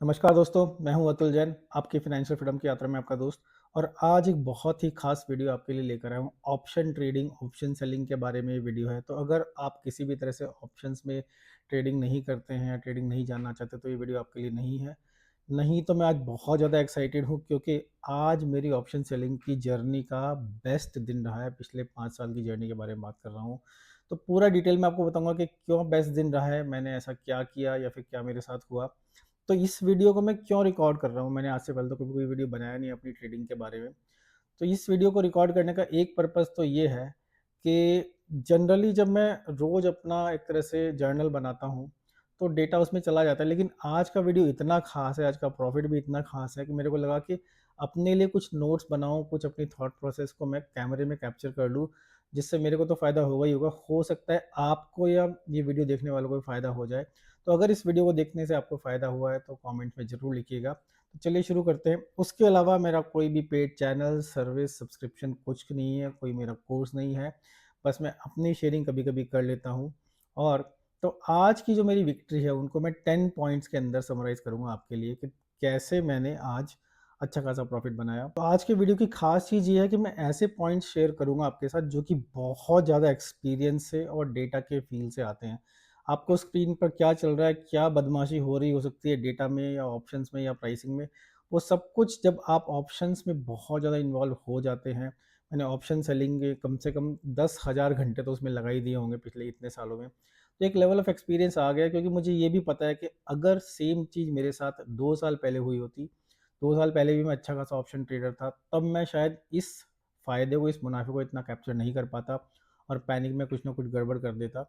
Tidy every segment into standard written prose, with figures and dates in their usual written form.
नमस्कार दोस्तों, मैं हूं अतुल जैन, आपकी फाइनेंशियल फ्रीडम की यात्रा में आपका दोस्त। और आज एक बहुत ही खास वीडियो आपके लिए लेकर आया हूं। ऑप्शन ट्रेडिंग, ऑप्शन सेलिंग के बारे में ये वीडियो है। तो अगर आप किसी भी तरह से ऑप्शंस में ट्रेडिंग नहीं करते हैं या ट्रेडिंग नहीं जानना चाहते तो ये वीडियो आपके लिए नहीं है। नहीं तो मैं आज बहुत ज़्यादा एक्साइटेड हूँ, क्योंकि आज मेरी ऑप्शन सेलिंग की जर्नी का बेस्ट दिन रहा है। पिछले 5 साल की जर्नी के बारे में बात कर रहा हूँ। तो पूरा डिटेल में आपको बताऊंगा कि क्यों बेस्ट दिन रहा है, मैंने ऐसा क्या किया या फिर क्या मेरे साथ हुआ। तो इस वीडियो को मैं क्यों रिकॉर्ड कर रहा हूँ, मैंने आज से पहले तो कभी कोई वीडियो बनाया नहीं अपनी ट्रेडिंग के बारे में। तो इस वीडियो को रिकॉर्ड करने का एक पर्पज़ तो ये है कि जनरली जब मैं रोज़ अपना एक तरह से जर्नल बनाता हूँ, तो डेटा उसमें चला जाता है। लेकिन आज का वीडियो इतना ख़ास है, आज का प्रॉफ़िट भी इतना ख़ास है कि मेरे को लगा कि अपने लिए कुछ नोट्स बनाऊँ, कुछ अपनी थॉट प्रोसेस को मैं कैमरे में कैप्चर कर लूँ, जिससे मेरे को तो फ़ायदा होगा ही होगा। हो सकता है आपको या ये वीडियो देखने वालों को भी फ़ायदा हो जाए। तो अगर इस वीडियो को देखने से आपको फ़ायदा हुआ है तो कमेंट में ज़रूर लिखिएगा। तो चलिए शुरू करते हैं। उसके अलावा मेरा कोई भी पेड चैनल, सर्विस, सब्सक्रिप्शन कुछ नहीं है, कोई मेरा कोर्स नहीं है। बस मैं अपनी शेयरिंग कभी-कभी कर लेता हूँ। और तो आज की जो मेरी विक्ट्री है उनको मैं 10 पॉइंट्स के अंदर समराइज़ करूँगा आपके लिए कि कैसे मैंने आज अच्छा खासा प्रॉफ़िट बनाया। तो आज की वीडियो की ख़ास चीज़ ये है कि मैं ऐसे पॉइंट्स शेयर करूँगा आपके साथ जो कि बहुत ज़्यादा एक्सपीरियंस से और डेटा के फ़ील्ड से आते हैं। आपको स्क्रीन पर क्या चल रहा है, क्या बदमाशी हो रही हो सकती है डेटा में या ऑप्शंस में या प्राइसिंग में, वो सब कुछ जब आप ऑप्शंस में बहुत ज़्यादा इन्वॉल्व हो जाते हैं। मैंने ऑप्शन सेलिंग के कम से कम 10,000 घंटे तो उसमें लगा ही दिए होंगे पिछले इतने सालों में। तो एक लेवल ऑफ एक्सपीरियंस आ गया, क्योंकि मुझे ये भी पता है कि अगर सेम चीज़ मेरे साथ 2 साल पहले हुई होती, 2 साल पहले भी मैं अच्छा खासा ऑप्शन ट्रेडर था, तब मैं शायद इस फ़ायदे को, इस मुनाफ़े को इतना कैप्चर नहीं कर पाता और पैनिक में कुछ ना कुछ गड़बड़ कर देता।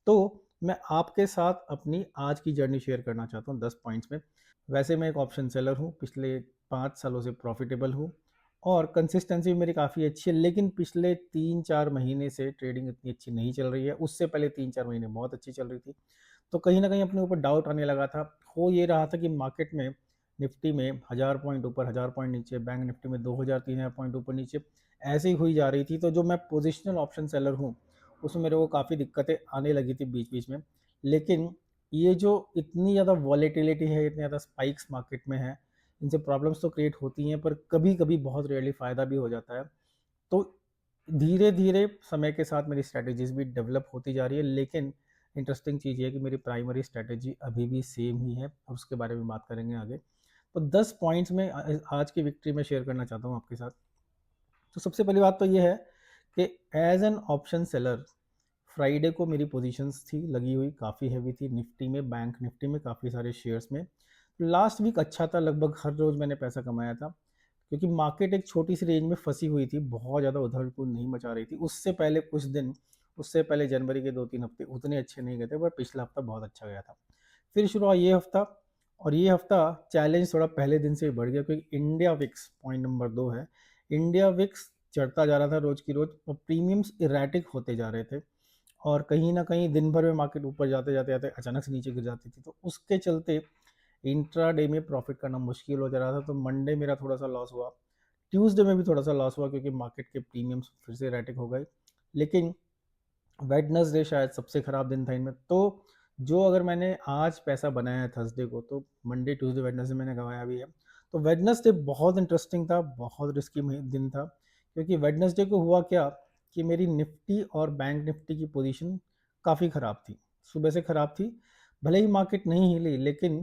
तो मैं आपके साथ अपनी आज की जर्नी शेयर करना चाहता हूँ 10 पॉइंट्स में। वैसे मैं एक ऑप्शन सेलर हूँ, पिछले 5 सालों से प्रॉफ़िटेबल हूँ और कंसिस्टेंसी मेरी काफ़ी अच्छी है, लेकिन पिछले 3-4 महीने से ट्रेडिंग इतनी अच्छी नहीं चल रही है। उससे पहले 3-4 महीने बहुत अच्छी चल रही थी। तो कहीं न कहीं अपने ऊपर डाउट आने लगा था। हो ये रहा था कि मार्केट में, निफ्टी में 1000 पॉइंट ऊपर, 1000 पॉइंट नीचे, बैंक निफ्टी में 2000-3000 पॉइंट ऊपर-नीचे ऐसे ही हुई जा रही थी। तो जो मैं पोज़िशनल ऑप्शन सेलर हूँ, उसमें मेरे को काफ़ी दिक्कतें आने लगी थी बीच-बीच में। लेकिन ये जो इतनी ज़्यादा वॉलेटिलिटी है, इतनी ज़्यादा स्पाइक्स मार्केट में है, इनसे प्रॉब्लम्स तो क्रिएट होती हैं, पर कभी-कभी बहुत रेयरली फ़ायदा भी हो जाता है। तो धीरे-धीरे समय के साथ मेरी स्ट्रैटेजीज़ भी डेवलप होती जा रही है, लेकिन इंटरेस्टिंग चीज़ ये है कि मेरी प्राइमरी स्ट्रैटेजी अभी भी सेम ही है और उसके बारे में बात करेंगे आगे। तो 10 पॉइंट्स में आज की विक्ट्री में शेयर करना चाहता हूँ आपके साथ। तो सबसे पहली बात तो ये है कि as an option seller, Friday को मेरी पोजीशंस थी लगी हुई, काफ़ी हेवी थी निफ्टी में, बैंक निफ्टी में, काफ़ी सारे शेयर्स में। लास्ट वीक अच्छा था, लगभग हर रोज़ मैंने पैसा कमाया था, क्योंकि मार्केट एक छोटी सी रेंज में फंसी हुई थी, बहुत ज़्यादा उथल-पुथल नहीं मचा रही थी। उससे पहले कुछ दिन, उससे पहले जनवरी के 2-3 हफ्ते उतने अच्छे नहीं गए थे, पर पिछला हफ्ता बहुत अच्छा गया था। फिर शुरू हुआ ये हफ्ता, और ये हफ्ता चैलेंज थोड़ा पहले दिन से ही बढ़ गया, क्योंकि इंडिया विक्स पॉइंट नंबर 2 है। इंडिया विक्स चढ़ता जा रहा था रोज़ की रोज़ और प्रीमियम्स इरैटिक होते जा रहे थे। और कहीं न कहीं दिन भर में मार्केट ऊपर जाते-जाते अचानक से नीचे गिर जाती थी। तो उसके चलते इंट्राडे में प्रॉफ़िट करना मुश्किल हो जा रहा था, तो मंडे मेरा थोड़ा-सा लॉस हुआ। ट्यूसडे में भी थोड़ा-सा लॉस हुआ, क्योंकि मार्केट के प्रीमियम्स फिर से रैटिक हो गए। लेकिन वेडनेसडे शायद सबसे ख़राब दिन था इनमें। तो जो अगर मैंने आज पैसा बनाया है थर्सडे को, तो मंडे, ट्यूसडे, वेडनेसडे मैंने गँवाया भी है। तो वेडनेसडे बहुत इंटरेस्टिंग था, बहुत रिस्की दिन था, क्योंकि वेडनेसडे को हुआ क्या कि मेरी निफ्टी और बैंक निफ्टी की पोज़ीशन काफ़ी ख़राब थी। सुबह से ख़राब थी। भले ही मार्केट नहीं हिली, लेकिन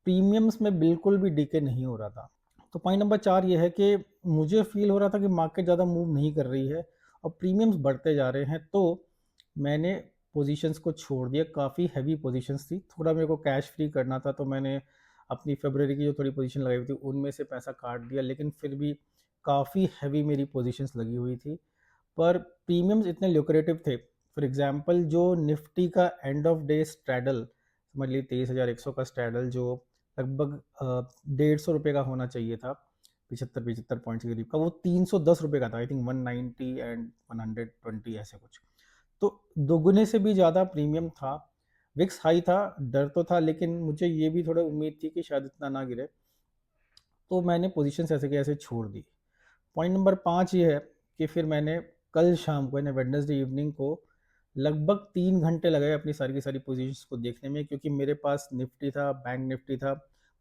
प्रीमियम्स में बिल्कुल भी डिके नहीं हो रहा था। तो पॉइंट नंबर 4 ये है कि मुझे फ़ील हो रहा था कि मार्केट ज़्यादा मूव नहीं कर रही है और प्रीमियम्स बढ़ते जा रहे हैं। तो मैंने पोज़ीशंस को छोड़ दिया, काफ़ी हेवी पोज़ीशंस थी। थोड़ा मेरे को कैश फ्री करना था, तो मैंने अपनी फ़रवरी की जो थोड़ी पोज़ीशन लगाई हुई थी, उनमें से पैसा काट दिया, लेकिन फिर भी काफ़ी हेवी मेरी पोज़ीशंस लगी हुई थी। पर प्रीमियम्स इतने ल्यूक्रेटिव थे। फॉर एग्ज़ाम्पल, जो निफ्टी का एंड ऑफ डे स्ट्रैडल, समझ लीजिए 23,100 का स्ट्रैडल, जो लगभग ₹150 का होना चाहिए था, 75-75 पॉइंट्स के करीब का, वो ₹310 का था। आई थिंक 190 एंड 120 ऐसे कुछ। तो दोगुने से भी ज़्यादा प्रीमियम था। विक्स हाई था, डर तो था, लेकिन मुझे ये भी थोड़ा उम्मीद थी कि शायद इतना ना गिरे। तो मैंने पोज़ीशंस ऐसे के ऐसे छोड़ दी। पॉइंट नंबर 5 ये है कि फिर मैंने कल शाम को, यानी वेडनेसडे इवनिंग को, लगभग 3 घंटे लगाए अपनी सारी की सारी पोज़ीशंस को देखने में, क्योंकि मेरे पास निफ्टी था, बैंक निफ्टी था,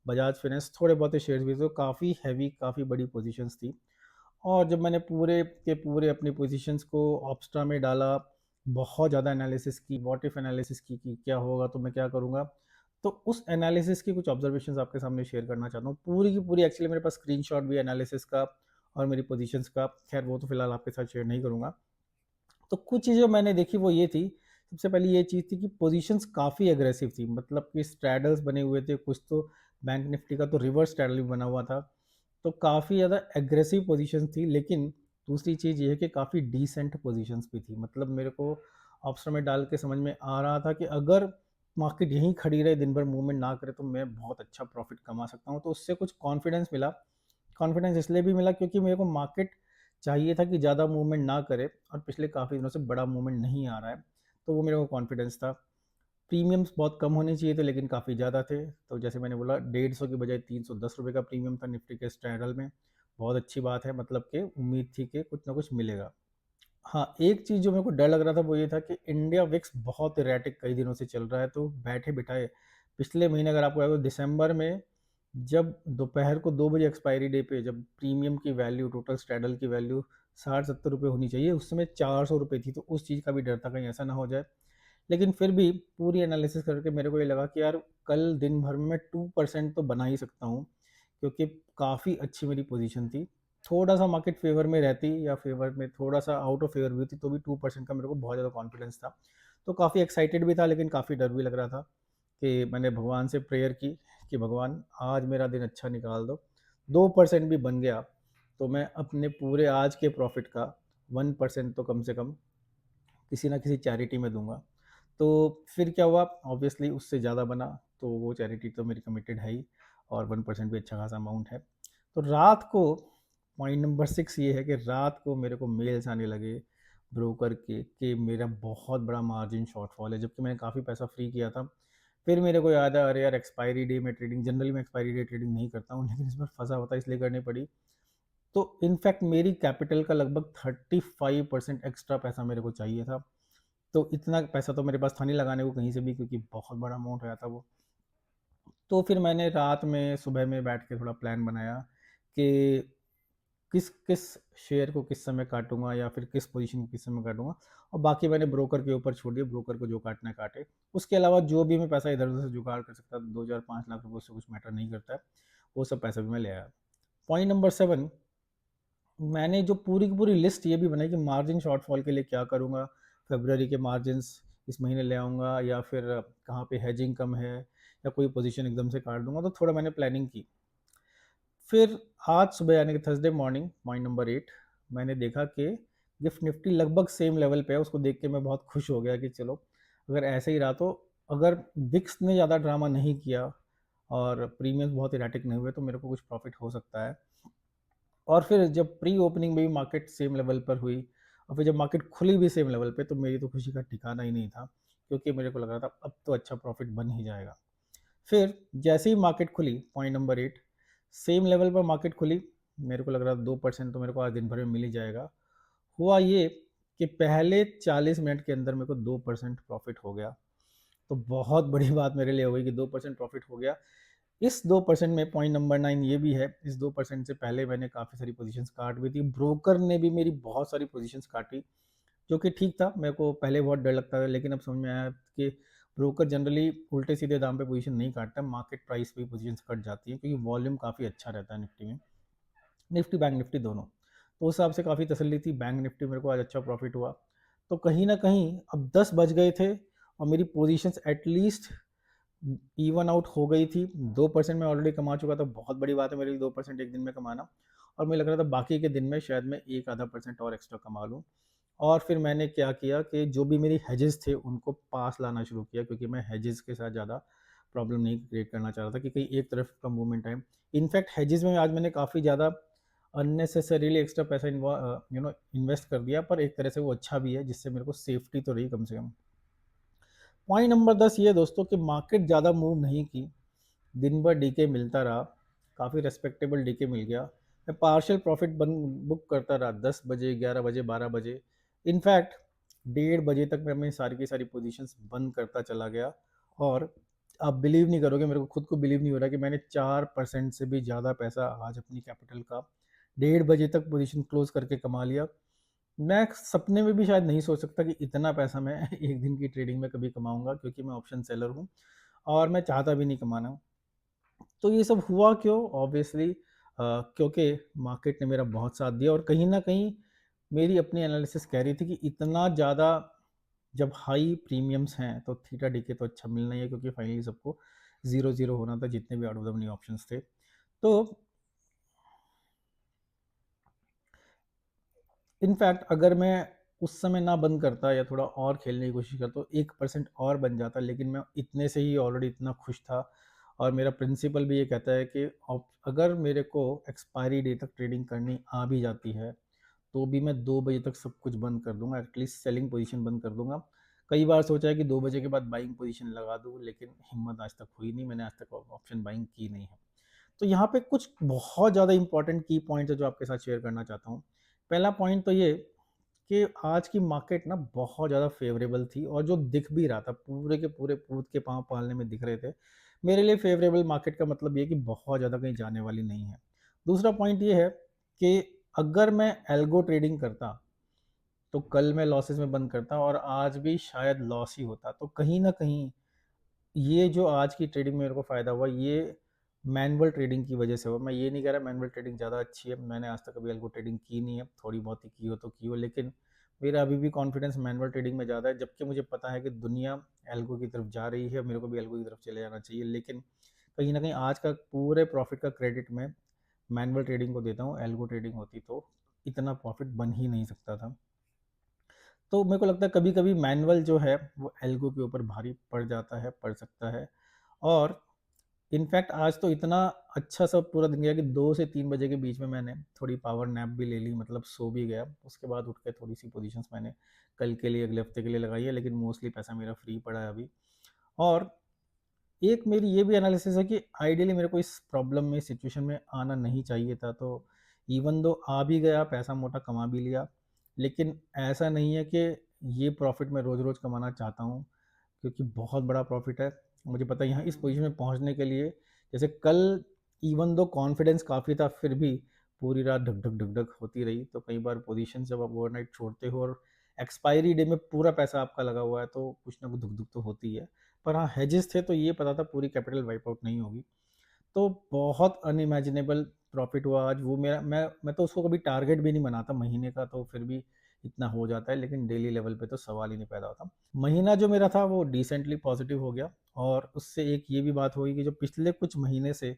बजाज फाइनेंस, थोड़े बहुत शेयर्स भी थे, तो काफ़ी हैवी, काफ़ी बड़ी पोजीशंस थी। और जब मैंने पूरे के पूरे अपनी पोजीशंस को ऑप्स्ट्रा में डाला, बहुत ज़्यादा एनालिसिस की, व्हाट इफ एनालिसिस की कि क्या होगा तो मैं क्या करूँगा। तो उस एनालिसिस की कुछ ऑब्जर्वेशंस आपके सामने शेयर करना चाहता हूँ। पूरी की पूरी एक्चुअली मेरे पास स्क्रीनशॉट भी एनालिसिस का और मेरी पोजीशंस का, खैर वो तो फिलहाल आपके साथ शेयर नहीं करूँगा। तो कुछ चीज़ें मैंने देखी वो ये थी, सबसे पहले ये चीज़ थी कि पोजीशंस काफ़ी एग्रेसिव थी, मतलब कि स्ट्रैडल्स बने हुए थे, कुछ तो बैंक निफ्टी का तो रिवर्स स्ट्रैडल भी बना हुआ था। तो काफ़ी ज़्यादा एग्रेसिव पोजीशंस थी, लेकिन दूसरी चीज़ ये है कि काफ़ी डिसेंट पोजीशंस भी थी। मतलब मेरे को ऑप्शन में डाल के समझ में आ रहा था कि अगर मार्केट यहीं खड़ी रहे, दिन भर मूवमेंट ना करे, तो मैं बहुत अच्छा प्रॉफिट कमा सकता हूँ। तो उससे कुछ कॉन्फिडेंस मिला। कॉन्फिडेंस इसलिए भी मिला क्योंकि मेरे को मार्केट चाहिए था कि ज़्यादा मूवमेंट ना करे, और पिछले काफ़ी दिनों से बड़ा मूवमेंट नहीं आ रहा है, तो वो मेरे को कॉन्फिडेंस था। प्रीमियम्स बहुत कम होने चाहिए थे, लेकिन काफ़ी ज़्यादा थे। तो जैसे मैंने बोला, 150 की बजाय 310 रुपये का प्रीमियम था निफ्टी के स्ट्रैडल में। बहुत अच्छी बात है, मतलब कि उम्मीद थी कि कुछ ना कुछ मिलेगा। हाँ, एक चीज़ जो मेरे को डर लग रहा था वो ये था कि इंडिया विक्स बहुत इरैटिक कई दिनों से चल रहा है, तो बैठे-बिठाए पिछले महीने अगर आपको याद हो दिसंबर में, जब दोपहर को 2 बजे एक्सपायरी डे पे जब प्रीमियम की वैल्यू, टोटल स्ट्रैडल की वैल्यू 60-70 रुपए होनी चाहिए, उस समय 400 रुपए थी, तो उस चीज़ का भी डर था कहीं ऐसा ना हो जाए। लेकिन फिर भी पूरी एनालिसिस करके मेरे को ये लगा कि यार कल दिन भर में मैं 2% तो बना ही सकता हूँ, क्योंकि काफ़ी अच्छी मेरी पोजीशन थी। थोड़ा सा मार्केट फेवर में रहती या फेवर में थोड़ा सा आउट ऑफ फेवर भी होती, तो भी 2% का मेरे को बहुत ज़्यादा कॉन्फिडेंस था। तो काफ़ी एक्साइटेड भी था, लेकिन काफ़ी डर भी लग रहा था कि मैंने भगवान से प्रेयर की कि भगवान आज मेरा दिन अच्छा निकाल दो। 2% भी बन गया तो मैं अपने पूरे आज के प्रॉफिट का 1% तो कम से कम किसी ना किसी चैरिटी में दूंगा। तो फिर क्या हुआ, ऑब्वियसली उससे ज़्यादा बना, तो वो चैरिटी तो मेरी कमिटेड है ही, और 1% भी अच्छा खासा अमाउंट है। तो रात को पॉइंट नंबर 6 ये है कि रात को मेरे को मेल्स आने लगे ब्रोकर के कि मेरा बहुत बड़ा मार्जिन शॉर्टफॉल है, जबकि मैंने काफ़ी पैसा फ्री किया था। फिर मेरे को याद है, अरे यार एक्सपायरी डे में ट्रेडिंग, जनरली मैं एक्सपायरी डे ट्रेडिंग नहीं करता हूँ, लेकिन इस बार फंसा होता इसलिए करनी पड़ी। तो इनफैक्ट मेरी कैपिटल का लगभग 35% एक्स्ट्रा पैसा मेरे को चाहिए था। तो इतना पैसा तो मेरे पास था नहीं लगाने को कहीं से भी, क्योंकि बहुत बड़ा अमाउंट आया था वो। तो फिर मैंने रात में सुबह में बैठ के थोड़ा प्लान बनाया कि किस किस शेयर को किस समय काटूंगा, या फिर किस पोजीशन को किस समय काटूंगा, और बाकी मैंने ब्रोकर के ऊपर छोड़ दिया, ब्रोकर को जो काटना है काटे। उसके अलावा जो भी मैं पैसा इधर उधर से जुगाड़ कर सकता था, 2 4 5 लाख रुपये, उससे कुछ मैटर नहीं करता है, वो सब पैसा भी मैं ले आया। पॉइंट नंबर 7, मैंने जो पूरी की पूरी लिस्ट ये भी बनाई कि मार्जिन शॉर्टफॉल के लिए क्या करूँगा, फरवरी के मार्जिन्स इस महीने ले आऊँगा, या फिर कहाँ पे हेजिंग कम है, या कोई पोजीशन एकदम से काट दूंगा, तो थोड़ा मैंने प्लानिंग की। फिर आज सुबह यानी कि थर्सडे मॉर्निंग, पॉइंट नंबर 8, मैंने देखा कि गिफ्ट निफ्टी लगभग सेम लेवल पे है। उसको देख के मैं बहुत खुश हो गया कि चलो, अगर ऐसे ही रहा तो, अगर विक्स ने ज़्यादा ड्रामा नहीं किया और प्रीमियम्स बहुत इराटिक नहीं हुए, तो मेरे को कुछ प्रॉफिट हो सकता है। और फिर जब प्री ओपनिंग में भी मार्केट सेम लेवल पर हुई, और फिर जब मार्केट खुली भी सेम लेवल पे, तो मेरी तो खुशी का ठिकाना ही नहीं था, क्योंकि मेरे को लग रहा था अब तो अच्छा प्रॉफिट बन ही जाएगा। फिर जैसे ही मार्केट खुली, पॉइंट नंबर 8, सेम लेवल पर मार्केट खुली, मेरे को लग रहा था 2% तो मेरे को आज दिन भर में मिल ही जाएगा। हुआ ये कि पहले 40 मिनट के अंदर मेरे को 2% प्रॉफिट हो गया। तो बहुत बड़ी बात मेरे लिए हो गई कि 2% प्रॉफिट हो गया। इस 2% में पॉइंट नंबर 9 ये भी है, इस 2% से पहले मैंने काफ़ी सारी पोजीशंस काट भी थी, ब्रोकर ने भी मेरी बहुत सारी पोजीशंस काटी, जो कि ठीक था। मेरे को पहले बहुत डर लगता था, लेकिन अब समझ में आया कि ब्रोकर जनरली उल्टे सीधे दाम पे पोजीशन नहीं काटता, मार्केट प्राइस पे पोजीशंस कट जाती है, क्योंकि वॉल्यूम काफ़ी अच्छा रहता है निफ्टी में, निफ्टी बैंक निफ्टी दोनों। तो उस हिसाब से काफ़ी तसल्ली थी, बैंक निफ्टी मेरे को आज अच्छा प्रॉफिट हुआ। तो कहीं ना कहीं अब 10 बज गए थे, और मेरी पोजीशंस एटलीस्ट इवन आउट हो गई थी। 2% मैं ऑलरेडी कमा चुका था, बहुत बड़ी बात है मेरे लिए 2% एक दिन में कमाना, और मुझे लग रहा था बाकी के दिन में शायद मैं एक आधा परसेंट और एक्स्ट्रा कमा लूँ। और फिर मैंने क्या किया कि जो भी मेरी हेजेस थे उनको पास लाना शुरू किया, क्योंकि मैं हेजेस के साथ ज़्यादा प्रॉब्लम नहीं क्रिएट करना चाह रहा था कि कहीं एक तरफ का मूवमेंट आए। इनफैक्ट हेजेस में आज मैंने काफ़ी ज़्यादा अननेसेसरीली एक्स्ट्रा पैसा इन्वेस्ट कर दिया, पर एक तरह से वो अच्छा भी है, जिससे मेरे को सेफ्टी तो रही कम से कम। पॉइंट नंबर 10 ये दोस्तों कि मार्केट ज़्यादा मूव नहीं की, दिन भर डीके मिलता रहा, काफ़ी रेस्पेक्टेबल डीके मिल गया। मैं पार्शियल प्रॉफिट बन बुक करता रहा 10 बजे, 11 बजे, 12 बजे। इनफैक्ट 1:30 बजे तक मैं अपनी सारी की सारी पोजीशंस बंद करता चला गया, और आप बिलीव नहीं करोगे, मेरे को खुद को बिलीव नहीं हो रहा कि मैंने 4% से भी ज़्यादा पैसा आज अपनी कैपिटल का 1:30 बजे तक पोजीशन क्लोज करके कमा लिया। मैं सपने में भी शायद नहीं सोच सकता कि इतना पैसा मैं एक दिन की ट्रेडिंग में कभी कमाऊंगा, क्योंकि मैं ऑप्शन सेलर हूँ और मैं चाहता भी नहीं कमाना। तो ये सब हुआ क्यों? ऑब्वियसली क्योंकि मार्केट ने मेरा बहुत साथ दिया, और कहीं ना कहीं मेरी अपनी एनालिसिस कह रही थी कि इतना ज़्यादा जब हाई प्रीमियम्स हैं तो थीटा डी के तो अच्छा मिलना ही है, क्योंकि फाइनली सबको 0-0 होना था जितने भी out of the money options थे। तो इनफैक्ट अगर मैं उस समय ना बंद करता या थोड़ा और खेलने की कोशिश करता तो 1% और बन जाता, लेकिन मैं इतने से ही ऑलरेडी इतना खुश था। और मेरा प्रिंसिपल भी ये कहता है कि अगर मेरे को एक्सपायरी डे तक ट्रेडिंग करनी आ भी जाती है तो भी मैं 2 बजे तक सब कुछ बंद कर दूंगा, एटलीस्ट सेलिंग पोजीशन बंद कर दूंगा। कई बार सोचा है कि 2 बजे के बाद बाइंग पोजीशन लगा दूं, लेकिन हिम्मत आज तक हुई नहीं, मैंने आज तक ऑप्शन बाइंग की नहीं है। तो यहाँ पे कुछ बहुत ज़्यादा इंपॉर्टेंट की पॉइंट है जो आपके साथ शेयर करना चाहता हूँ। पहला पॉइंट तो ये कि आज की मार्केट ना बहुत ज़्यादा फेवरेबल थी, और जो दिख भी रहा था पूरे के पूरे पूत के पाँव पालने में दिख रहे थे। मेरे लिए फेवरेबल मार्केट का मतलब ये कि बहुत ज़्यादा कहीं जाने वाली नहीं है। दूसरा पॉइंट ये है कि अगर मैं एल्गो ट्रेडिंग करता तो कल मैं लॉसेस में बंद करता और आज भी शायद लॉस ही होता। तो कहीं ना कहीं ये जो आज की ट्रेडिंग में मेरे को फ़ायदा हुआ, ये मैनुअल ट्रेडिंग की वजह से हुआ। मैं ये नहीं कह रहा मैनुअल ट्रेडिंग ज़्यादा अच्छी है, मैंने आज तक कभी एल्गो ट्रेडिंग की नहीं है, थोड़ी बहुत ही की हो तो की हो, लेकिन मेरा अभी भी कॉन्फिडेंस मैनुअल ट्रेडिंग में ज़्यादा है, जबकि मुझे पता है कि दुनिया एल्गो की तरफ जा रही है, मेरे को भी एल्गो की तरफ चले जाना चाहिए। लेकिन कहीं ना कहीं आज का पूरे प्रॉफिट का क्रेडिट मैं मैनुअल ट्रेडिंग को देता हूँ। एल्गो ट्रेडिंग होती तो इतना प्रॉफिट बन ही नहीं सकता था। तो मेरे को लगता है कभी कभी मैनुअल जो है वो एल्गो के ऊपर भारी पड़ जाता है, पड़ सकता है। और इनफैक्ट आज तो इतना अच्छा सा पूरा दिन गया कि 2 से 3 बजे के बीच में मैंने थोड़ी पावर नैप भी ले ली, मतलब सो भी गया। उसके बाद उठ के थोड़ी सी पोजीशंस मैंने कल के लिए, अगले हफ्ते के लिए लगाई है, लेकिन मोस्टली पैसा मेरा फ्री पड़ा है अभी। और एक मेरी ये भी एनालिसिस है कि आइडियली मेरे को इस प्रॉब्लम में, सिचुएशन में आना नहीं चाहिए था। तो इवन दो आ भी गया, पैसा मोटा कमा भी लिया, लेकिन ऐसा नहीं है कि ये प्रॉफिट मैं रोज़ रोज़ कमाना चाहता हूँ, क्योंकि बहुत बड़ा प्रॉफिट है। मुझे पता है यहाँ इस पोजीशन में पहुँचने के लिए, जैसे कल इवन दो कॉन्फिडेंस काफ़ी था फिर भी पूरी रात ढक ढक ढक ढक होती रही। तो कई बार पोजीशन जब आप ओवरनाइट छोड़ते हो और एक्सपायरी डे में पूरा पैसा आपका लगा हुआ है, तो कुछ ना कुछ धुक धुक तो होती है। पर हाँ, हेजेस थे तो ये पता था पूरी कैपिटल वाइप आउट नहीं होगी। तो बहुत अनइमेजिनेबल प्रॉफिट हुआ आज। वो मेरा मैं तो उसको कभी टारगेट भी नहीं बनाता महीने का, तो फिर भी इतना हो जाता है, लेकिन डेली लेवल पे तो सवाल ही नहीं पैदा होता। महीना जो मेरा था वो डिसेंटली पॉजिटिव हो गया। और उससे एक ये भी बात हुई कि जो पिछले कुछ महीने से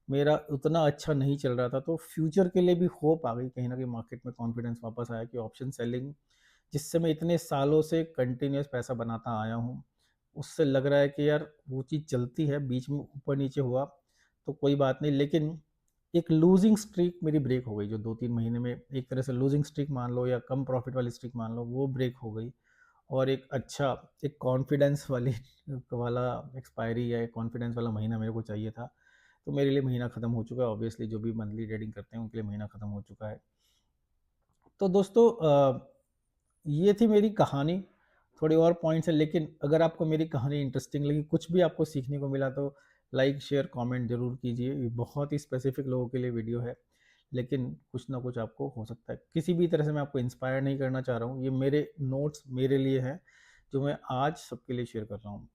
मेरा उतना अच्छा नहीं चल रहा था, तो फ्यूचर के लिए भी होप आ गई, कहीं ना कहीं मार्केट में कॉन्फिडेंस वापस आया कि ऑप्शन सेलिंग जिससे मैं इतने सालों से कंटिन्यूस पैसा बनाता आया हूँ, उससे लग रहा है कि यार वो चीज़ चलती है, बीच में ऊपर नीचे हुआ तो कोई बात नहीं, लेकिन एक लूजिंग स्ट्रीक मेरी ब्रेक हो गई, जो 2-3 महीने में एक तरह से लूजिंग स्ट्रीक मान लो या कम प्रॉफिट वाली स्ट्रीक मान लो, वो ब्रेक हो गई। और एक अच्छा, एक कॉन्फिडेंस वाली वाला एक्सपायरी या एक कॉन्फिडेंस वाला महीना मेरे को चाहिए था। तो मेरे लिए महीना ख़त्म हो चुका है, ऑब्वियसली जो भी मंथली ट्रेडिंग करते हैं उनके लिए महीना ख़त्म हो चुका है। तो दोस्तों ये थी मेरी कहानी। थोड़ी और पॉइंट्स हैं, लेकिन अगर आपको मेरी कहानी इंटरेस्टिंग लगी, कुछ भी आपको सीखने को मिला, तो लाइक शेयर कमेंट ज़रूर कीजिए। ये बहुत ही स्पेसिफिक लोगों के लिए वीडियो है, लेकिन कुछ ना कुछ आपको हो सकता है। किसी भी तरह से मैं आपको इंस्पायर नहीं करना चाह रहा हूँ, ये मेरे नोट्स मेरे लिए हैं जो मैं आज सबके लिए शेयर कर रहा हूँ।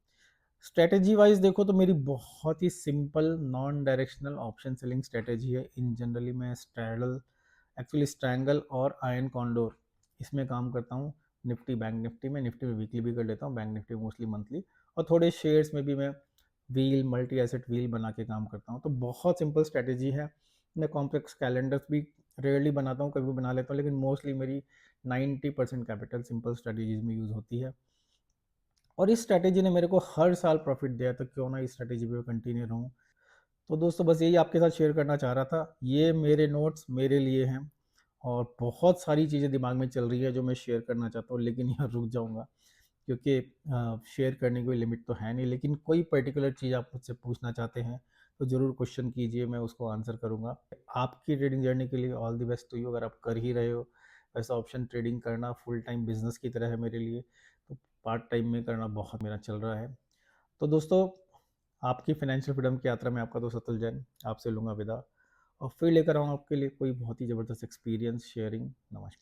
स्ट्रेटेजी वाइज देखो तो मेरी बहुत ही simple non directional option selling strategy है। इन जनरली मैं स्ट्रैडल, एक्चुअली स्ट्रैंगल और आयन कॉन्डोर, इसमें काम करता हूँ। निफ्टी, बैंक निफ्टी में, निफ्टी में वीकली भी कर लेता हूँ, बैंक निफ्टी मोस्टली मंथली। और थोड़े शेयर्स में भी मैं व्हील, मल्टी एसेट व्हील बना के काम करता हूँ। तो बहुत सिंपल स्ट्रेटेजी है। मैं कॉम्प्लेक्स कैलेंडर्स भी रेयरली बनाता हूँ, कभी बना लेता हूँ, लेकिन मोस्टली मेरी 90% कैपिटल सिंपल स्ट्रेटेजीज में यूज़ होती है। और इस स्ट्रैटेजी ने मेरे को हर साल प्रॉफिट दिया, तो क्यों ना इस स्ट्रैटेजी पे कंटिन्यू रहूं। तो दोस्तों बस यही आपके साथ शेयर करना चाह रहा था। ये मेरे नोट्स मेरे लिए हैं, और बहुत सारी चीज़ें दिमाग में चल रही है जो मैं शेयर करना चाहता हूँ, लेकिन यहाँ रुक जाऊँगा, क्योंकि शेयर करने की कोई लिमिट तो है नहीं। लेकिन कोई पर्टिकुलर चीज़ आप मुझसे पूछना चाहते हैं तो ज़रूर क्वेश्चन कीजिए, मैं उसको आंसर करूँगा। आपकी ट्रेडिंग जर्नी के लिए all the best to you. अगर आप कर ही रहे हो, वैसे ऑप्शन ट्रेडिंग करना फुल टाइम बिजनेस की तरह है मेरे लिए, तो पार्ट टाइम में करना बहुत मेरा चल रहा है। तो दोस्तों आपकी फाइनेंशियल फ्रीडम की यात्रा में आपका दोस्त अतुल जैन आपसे लूँगा विदा और फिर लेकर आऊँगा आपके लिए कोई बहुत ही ज़बरदस्त एक्सपीरियंस शेयरिंग। नमस्कार।